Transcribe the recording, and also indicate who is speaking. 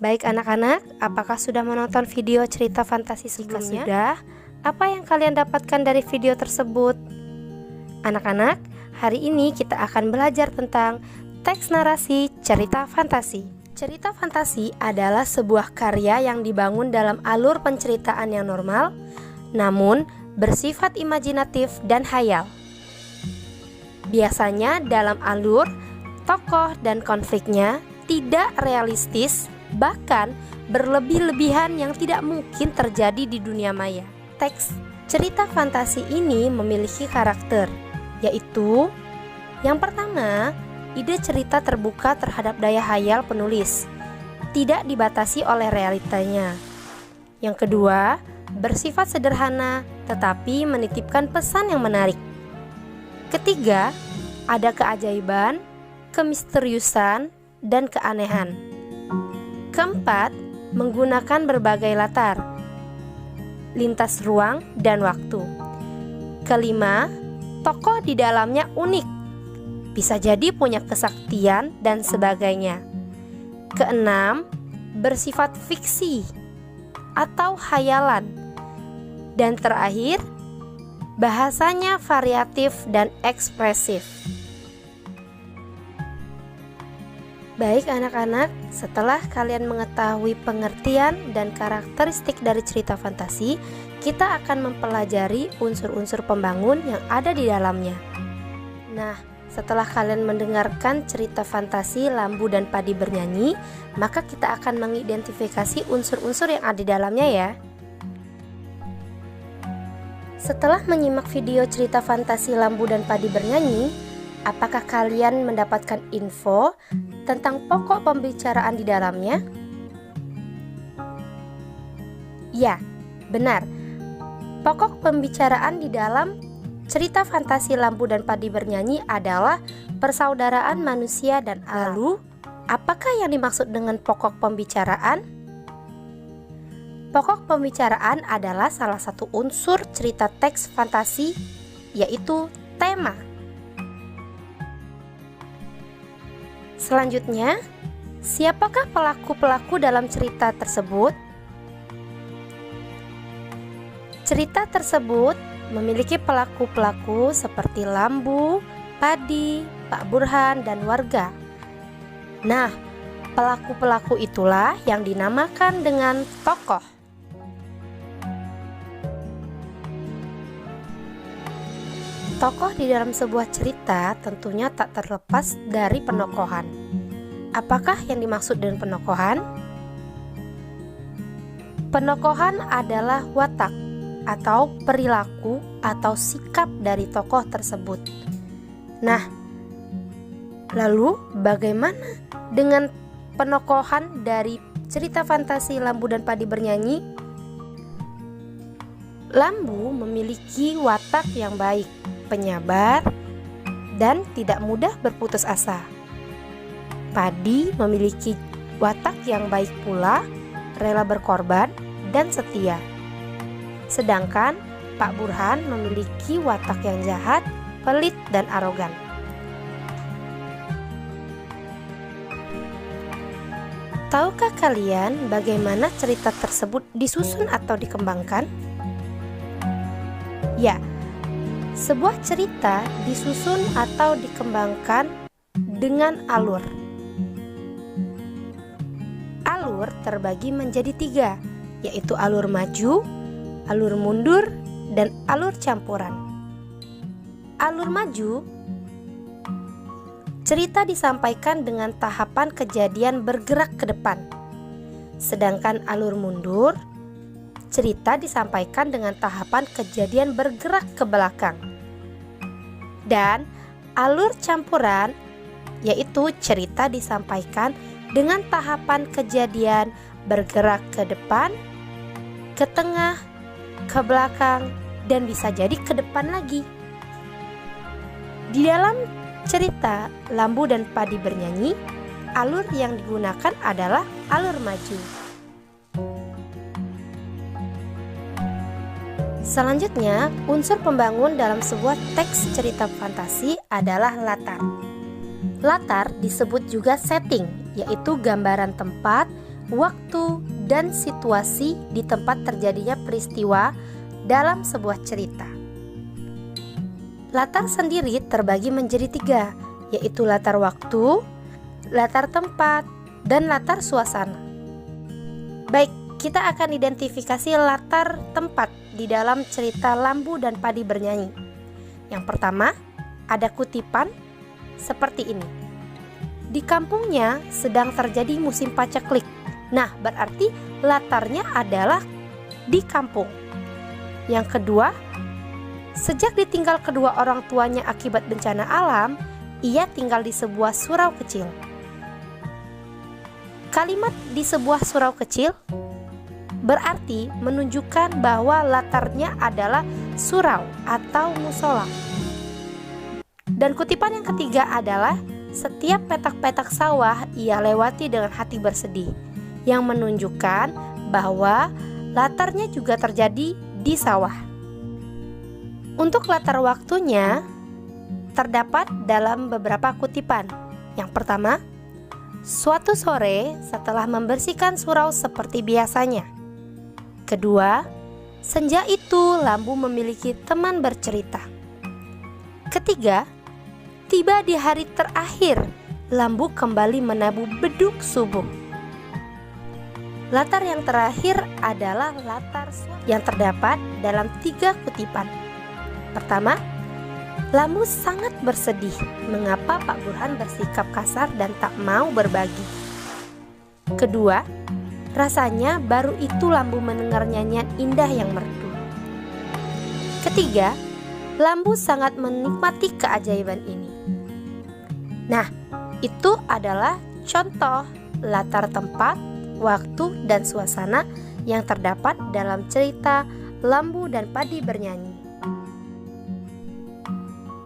Speaker 1: Baik anak-anak, apakah sudah menonton video cerita fantasi sebelumnya? Jika sudah, apa yang kalian dapatkan dari video tersebut? Anak-anak, hari ini kita akan belajar tentang teks narasi cerita fantasi. Cerita fantasi adalah sebuah karya yang dibangun dalam alur penceritaan yang normal, namun bersifat imajinatif dan hayal. Biasanya dalam alur, tokoh dan konfliknya tidak realistis, bahkan berlebih-lebihan yang tidak mungkin terjadi di dunia maya. Teks cerita fantasi ini memiliki karakter, yaitu yang pertama, ide cerita terbuka terhadap daya hayal penulis, tidak dibatasi oleh realitanya. Yang kedua, bersifat sederhana tetapi menitipkan pesan yang menarik. Ketiga, ada keajaiban, kemisteriusan, dan keanehan. Keempat, menggunakan berbagai latar, lintas ruang dan waktu. Kelima, tokoh di dalamnya unik, bisa jadi punya kesaktian dan sebagainya. Keenam, bersifat fiksi atau hayalan. Dan terakhir, bahasanya variatif dan ekspresif. Baik anak-anak, setelah kalian mengetahui pengertian dan karakteristik dari cerita fantasi, kita akan mempelajari unsur-unsur pembangun yang ada di dalamnya. Nah, setelah kalian mendengarkan cerita fantasi Lambu dan Padi bernyanyi, maka kita akan mengidentifikasi unsur-unsur yang ada di dalamnya ya. Setelah menyimak video cerita fantasi Lambu dan Padi bernyanyi, apakah kalian mendapatkan info tentang pokok pembicaraan di dalamnya? Ya, benar. Pokok pembicaraan di dalam cerita fantasi Lambu dan Padi bernyanyi adalah persaudaraan manusia dan alam. Lalu, apakah yang dimaksud dengan pokok pembicaraan? Pokok pembicaraan adalah salah satu unsur cerita teks fantasi, yaitu tema. Selanjutnya, siapakah pelaku-pelaku dalam cerita tersebut? Cerita tersebut memiliki pelaku-pelaku seperti Lambu, Padi, Pak Burhan, dan warga. Nah, pelaku-pelaku itulah yang dinamakan dengan tokoh. Tokoh di dalam sebuah cerita tentunya tak terlepas dari penokohan. Apakah yang dimaksud dengan penokohan? Penokohan adalah watak atau perilaku atau sikap dari tokoh tersebut. Nah, lalu bagaimana dengan penokohan dari cerita fantasi Lambu dan Padi bernyanyi? Lambu memiliki watak yang baik, penyabar, dan tidak mudah berputus asa. Padi memiliki watak yang baik pula, rela berkorban, dan setia. Sedangkan Pak Burhan memiliki watak yang jahat, pelit, dan arogan. Tahukah kalian bagaimana cerita tersebut disusun atau dikembangkan? Ya, sebuah cerita disusun atau dikembangkan dengan alur. Alur terbagi menjadi 3, yaitu alur maju, alur mundur, dan alur campuran. Alur maju, cerita disampaikan dengan tahapan kejadian bergerak ke depan. Sedangkan alur mundur, cerita disampaikan dengan tahapan kejadian bergerak ke belakang. Dan alur campuran, yaitu cerita disampaikan dengan tahapan kejadian bergerak ke depan, ke tengah, ke belakang, dan bisa jadi ke depan lagi. Di dalam cerita Lambu dan Padi bernyanyi, alur yang digunakan adalah alur maju. Selanjutnya, unsur pembangun dalam sebuah teks cerita fantasi adalah latar. Latar disebut juga setting, yaitu gambaran tempat, waktu, dan situasi di tempat terjadinya peristiwa dalam sebuah cerita. Latar sendiri terbagi menjadi 3, yaitu latar waktu, latar tempat, dan latar suasana. Baik, kita akan identifikasi latar tempat di dalam cerita Lambu dan Padi Bernyanyi. Yang pertama, ada kutipan seperti ini. Di kampungnya sedang terjadi musim paceklik. Nah, berarti latarnya adalah di kampung. Yang kedua, sejak ditinggal kedua orang tuanya akibat bencana alam, ia tinggal di sebuah surau kecil. Kalimat di sebuah surau kecil berarti menunjukkan bahwa latarnya adalah surau atau musola. Dan kutipan yang ketiga adalah setiap petak-petak sawah ia lewati dengan hati bersedih, yang menunjukkan bahwa latarnya juga terjadi di sawah. Untuk latar waktunya terdapat dalam beberapa kutipan. Yang pertama, suatu sore setelah membersihkan surau seperti biasanya. Kedua, senja itu Lambu memiliki teman bercerita. Ketiga, tiba di hari terakhir, Lambu kembali menabuh beduk subuh. Latar yang terakhir adalah latar yang terdapat dalam 3 kutipan. Pertama, Lambu sangat bersedih mengapa Pak Burhan bersikap kasar dan tak mau berbagi. Kedua, rasanya baru itu Lambu mendengar nyanyian indah yang merdu. Ketiga, Lambu sangat menikmati keajaiban ini. Nah, itu adalah contoh latar tempat, waktu, dan suasana yang terdapat dalam cerita Lambu dan Padi Bernyanyi.